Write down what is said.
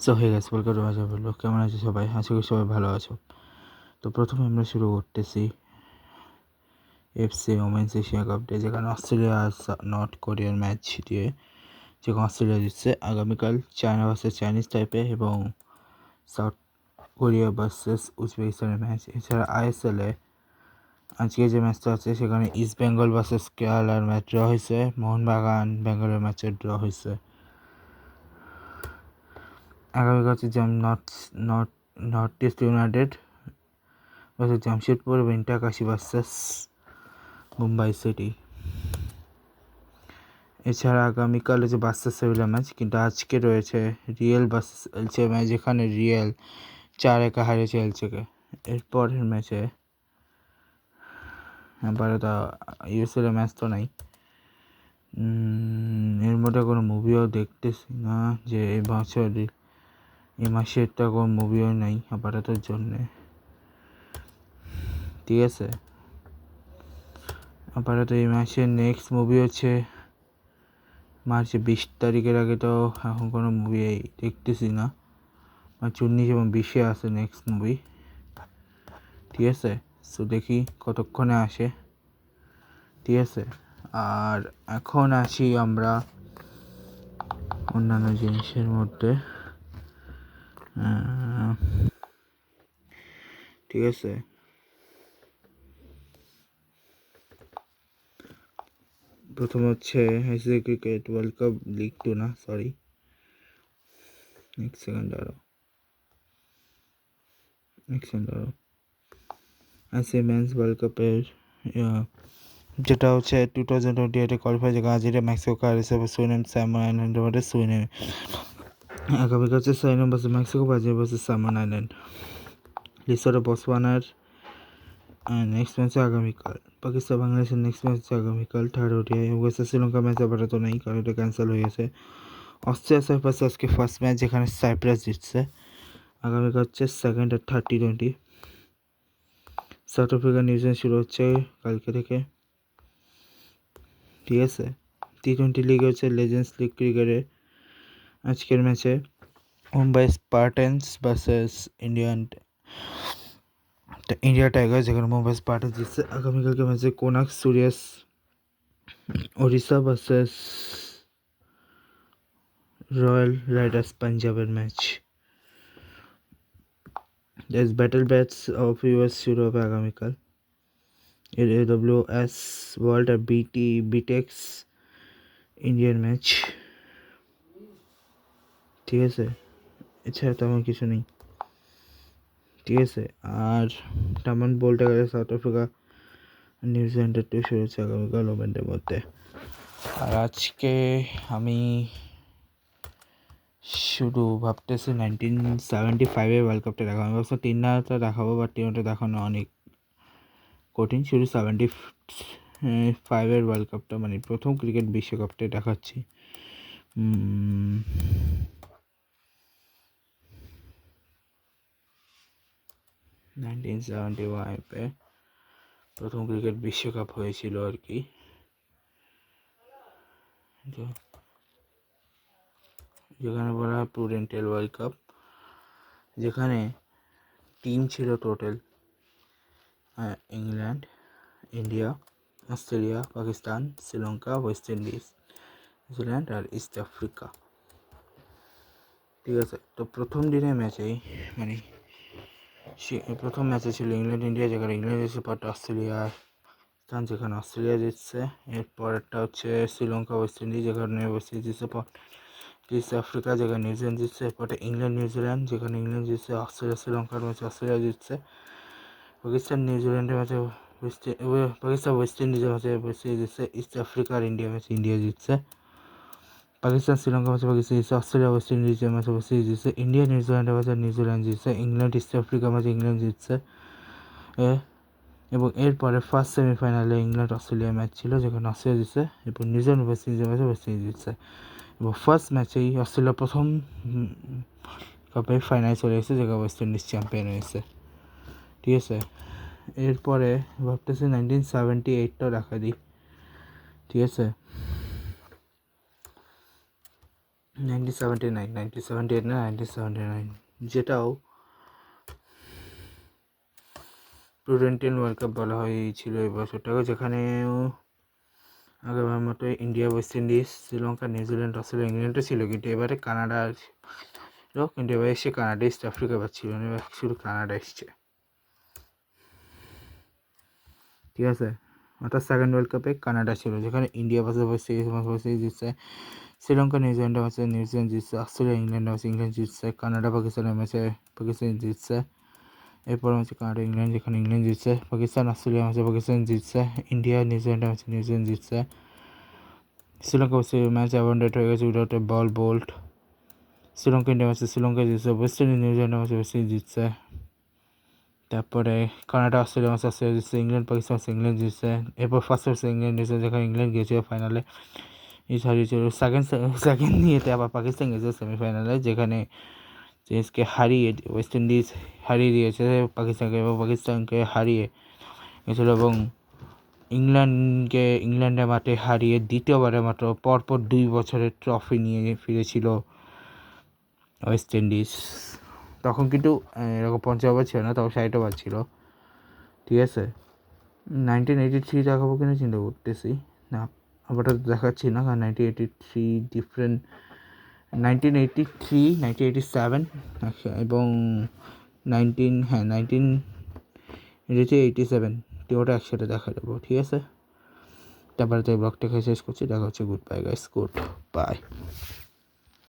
So hey guys, welcome to my channel. কেমন আছো সবাই? আশা করি সবাই ভালো আছো। তো প্রথমে আমরা শুরু করতেছি FC women's Asia cup day, যেখানে অস্ট্রেলিয়া আর নর্থ কোরিয়ার ম্যাচ দিয়ে যেখানে অস্ট্রেলিয়া জিতছে। আগামীকাল চায়না ভার্সেস চাইনিজ টাইপে এবং সাউথ কোরিয়া ভার্সেস উজবেকিস্তানের ম্যাচ। এছাড়া আইএসএলে আজকে যে ম্যাচটা আছে সেখানে ইস্ট বেঙ্গল ভার্সেস কেরালার ম্যাচ ড্র হয়েছে, মোহনবাগান বেঙ্গলের ম্যাচে ড্র হয়েছে। আগামীকাল হচ্ছে north east United versus Jamshedpur এবং ইন্টারকাশি ভার্সেস মুম্বাই সিটি। এছাড়া আগামীকাল হচ্ছে বার্সা সেভিলা ম্যাচ, কিন্তু আজকে রয়েছে রিয়েল ভার্সেস এলচে ম্যাচ, যেখানে রিয়েল 4-1 হারিয়েছে এলচেকে। এরপরের ম্যাচে ভারত ইউএসএল ম্যাচ তো নাই। এর মধ্যে কোনো মুভিও দেখতেছি না, যে এই মাসেরটা কোনো মুভিও নাই ভারতের জন্যে। ঠিক আছে, আপাতত এই মাসের নেক্সট মুভি হচ্ছে মার্চের 20 তারিখের আগে, তো এখন কোনো মুভি দেখতেছি না। মার্চ 19 এবং 20-এ আসে নেক্সট মুভি। ঠিক আছে, সো দেখি কতক্ষণে আসে। ঠিক আছে, আর এখন আসি আমরা অন্যান্য জিনিসের মধ্যে। ঠিক আছে, প্রথম হচ্ছে ICC cricket world cup league 2 না, সরি, এক সেকেন্ড আরো আইসিসি মেন্স ওয়ার্ল্ড কাপের যেটা হচ্ছে 2028-এ কোয়ালিফাই, যেখানে আজকে মেক্সিকো আর হিসেবে সুইনেম সাইমন আইল্যান্ডের মধ্যে সুইনেম। আগামীকাল হচ্ছে সুইনেম versus Mexico, Brazil versus Cayman Island. Lesotho বসওয়ানার নেক্সট ম্যাচ আগামীকাল। পাকিস্তান বাংলাদেশের নেক্সট ম্যাচ আগামীকাল। Third ODI West Sri Lanka match আপাতত নেই, কারণ এটা ক্যান্সেল হয়ে গেছে। অস্ট্রেলিয়া সাইপ্রাস আজকে ফার্স্ট ম্যাচ, যেখানে সাইপ্রাস জিতছে। আগামীকাল হচ্ছে সেকেন্ড আর থার্ড টি20। সাউথ আফ্রিকা নিউজিল্যান্ড শুরু হচ্ছে কালকে থেকে। ঠিক আছে, টি20 লিগ হচ্ছে লেজেন্ডস লিগ ক্রিকেটে। আজকের ম্যাচে Mumbai Spartans versus India Tiger, যেখানে মুম্বাই স্পার্টানস জিতছে। আগামীকালকে ম্যাচে Konark সুরিয়াস Odisha versus royal Riders পাঞ্জাবের match. Battle bats of US শুরু হবে আগামীকাল। AWS ওয়ার্ল্ড আর বিটেক্স ইন্ডিয়ান ম্যাচ। ঠিক আছে, এছাড়া তেমন কিছু নেই। ঠিক আছে, আর তেমন বলতে গেলে সাউথ আফ্রিকা নিউজিল্যান্ডের টু শুরু হচ্ছে আগামীকাল ওমেনদের মধ্যে। আর আজকে আমি শুধু ভাবতেছি 1975-এর ওয়ার্ল্ড কাপটা দেখাবো। আমি ভাবছি 3টা দেখাবো, বাট 3টা দেখানো অনেক কঠিন। শুধু 75-এর ওয়ার্ল্ড কাপটা, মানে প্রথম ক্রিকেট বিশ্বকাপটা দেখাচ্ছি। 1971-এ প্রথম ক্রিকেট বিশ্বকাপ হয়েছিল আর কি। যেখানে বলা হয় প্রুডেন্টিয়াল ওয়ার্ল্ড কাপ, যেখানে টিম ছিল total England, India, Australia, Pakistan, Sri Lanka, West Indies, New Zealand আর ইস্ট আফ্রিকা। ঠিক আছে, তো প্রথম দিনের ম্যাচেই মানে প্রথম ম্যাচে ছিল ইংল্যান্ড ইন্ডিয়া, যেখানে ইংল্যান্ড জিতছে, পরটা অস্ট্রেলিয়া স্থান, যেখানে অস্ট্রেলিয়া জিতছে। এরপরেরটা হচ্ছে শ্রীলঙ্কা ওয়েস্ট ইন্ডিজ, যেখানে ওয়েস্ট ইন্ডিজ জিতছে। ইস্ট আফ্রিকা, যেখানে নিউজিল্যান্ড জিতছে। এরপরে ইংল্যান্ড নিউজিল্যান্ড, যেখানে ইংল্যান্ড জিতছে। অস্ট্রেলিয়া শ্রীলঙ্কার ম্যাচে অস্ট্রেলিয়া জিতছে। পাকিস্তান নিউজিল্যান্ডের ম্যাচে পাকিস্তান ওয়েস্ট ইন্ডিজের ম্যাচে ওয়েস্ট ইন্ডিজ জিতছে। ইস্ট আফ্রিকা আর ইন্ডিয়া ম্যাচে ইন্ডিয়া জিতছে। পাকিস্তান শ্রীলঙ্কা ম্যাচে পাকিস্তান জিতছে। অস্ট্রেলিয়া ওয়েস্ট ইন্ডিজের ম্যাচে ওয়েস্ট ইন্ডিজ জিতছে। ইন্ডিয়া নিউজিল্যান্ডের ম্যাচে নিউজিল্যান্ড জিতছে। ইংল্যান্ড ইস্ট আফ্রিকা ম্যাচে ইংল্যান্ড জিতছে। এবং এরপরে ফার্স্ট সেমিফাইনালে ইংল্যান্ড অস্ট্রেলিয়া ম্যাচ ছিল, যেখানে অস্ট্রেলিয়া জিতছে। এবং নিউজিল্যান্ড ওয়েস্ট ইন্ডিজের ম্যাচে ওয়েস্ট ইন্ডিজ জিতছে। এবং ফার্স্ট ম্যাচেই অস্ট্রেলিয়া প্রথম কাপে ফাইনালে চলে গেছে, যেখানে ওয়েস্ট ইন্ডিজ চ্যাম্পিয়ন হয়েছে। ঠিক আছে, এরপরে ভাবতেছি 1978টাও রাখা দিই। ঠিক আছে, 1979 যেটাও টি20 ওয়ার্ল্ড কাপ বলা হয়েছিল এই বছরটাকে, যেখানেও আগের মতো India, West Indies, Sri Lanka, New Zealand, Australia, ইংল্যান্ডও ছিল, কিন্তু এবারে কানাডা ছিল, কিন্তু এবার এসে কানাডা, ইস্ট আফ্রিকা পাচ্ছিল না, এবার শুধু কানাডা এসছে, ঠিক আছে। অর্থাৎ সেকেন্ড ওয়ার্ল্ড কাপে কানাডা ছিল, যেখানে ইন্ডিয়া ভার্সেস ওয়েস্ট ইন্ডিজ জিতছে, শ্রীলঙ্কা নিউজিল্যান্ডের ম্যাচে নিউজিল্যান্ড জিতছে, অস্ট্রেলিয়া ইংল্যান্ডের ম্যাচে ইংল্যান্ড জিতছে, কানাডা পাকিস্তানের ম্যাচে পাকিস্তান জিতছে, এরপর হচ্ছে কানাডা ইংল্যান্ড, যেখানে ইংল্যান্ড জিতছে, পাকিস্তান অস্ট্রেলিয়া ম্যাচে পাকিস্তান জিতছে, ইন্ডিয়া নিউজিল্যান্ডের ম্যাচে নিউজিল্যান্ড জিতছে, শ্রীলঙ্কা ম্যাচ অ্যাবন্ডেড হয়ে গেছে without a ball bowled, Sri Lanka India ম্যাচে শ্রীলঙ্কা জিতছে, ওয়েস্ট ইন্ডিজ নিউজিল্যান্ডের ম্যাচে ওয়েস্ট ইন্ডিজ জিতছে, তারপরে কানাডা অস্ট্রেলিয়া ম্যাচে অস্ট্রেলিয়া জিতছে, ইংল্যান্ড পাকিস্তান ম্যাচে ইংল্যান্ড জিতছে, এরপর ফার্স্ট ম্যাচে ইংল্যান্ড জিতছে, যেখানে ইংল্যান্ড গিয়েছিল ফাইনালে, হারিয়েছিল, সেকেন্ড ইয়েতে আবার পাকিস্তান গেছে সেমিফাইনালে, যেখানে চেঞ্জকে হারিয়ে ওয়েস্ট ইন্ডিজ হারিয়ে দিয়েছে পাকিস্তানকে, এবং পাকিস্তানকে হারিয়ে গেছিল, এবং ইংল্যান্ডের মাঠে হারিয়ে দ্বিতীয়বারের মাত্র পরপর 2 বছরের ট্রফি নিয়ে ফিরেছিল ওয়েস্ট ইন্ডিজ। তখন কিন্তু এরকম 50 ওভার ছিল না, তখন 60 ওভার ছিল, ঠিক আছে। 1983 দেখাবো কিনা চিন্তা করতেছি, না আবারটা দেখাচ্ছি না, কারণ 1983 ডিফারেন্ট, 1987 এবং 1987 ওটা একসাথে দেখা যাবো, ঠিক আছে। তারপরে তো এই ব্লগটাকে শেষ করছি, দেখা হচ্ছে, good bye guys, good bye.